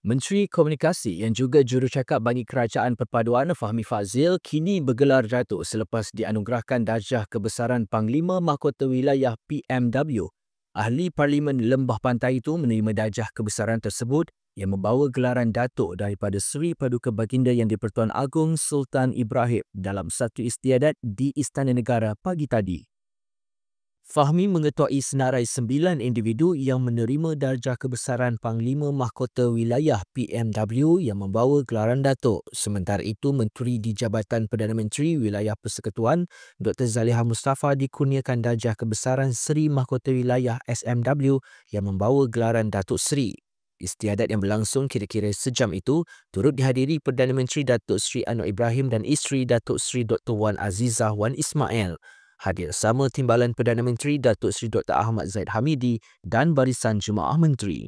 Menteri Komunikasi yang juga jurucakap bagi Kerajaan Perpaduan Fahmi Fadzil kini bergelar datuk selepas dianugerahkan darjah kebesaran Panglima Mahkota Wilayah PMW. Ahli Parlimen Lembah Pantai itu menerima darjah kebesaran tersebut yang membawa gelaran datuk daripada Seri Paduka Baginda Yang di-Pertuan Agong Sultan Ibrahim dalam satu istiadat di Istana Negara pagi tadi. Fahmi mengetuai senarai 9 individu yang menerima darjah kebesaran Panglima Mahkota Wilayah PMW yang membawa gelaran datuk. Sementara itu, Menteri di Jabatan Perdana Menteri Wilayah Persekutuan Dr. Zaliha Mustafa dikurniakan darjah kebesaran Seri Mahkota Wilayah SMW yang membawa gelaran Datuk Seri. Istiadat yang berlangsung kira-kira sejam itu turut dihadiri Perdana Menteri Datuk Seri Anwar Ibrahim dan isteri Datuk Seri Dr. Wan Azizah Wan Ismail. Hadir sama Timbalan Perdana Menteri Datuk Seri Dr. Ahmad Zaid Hamidi dan Barisan Jemaah Menteri.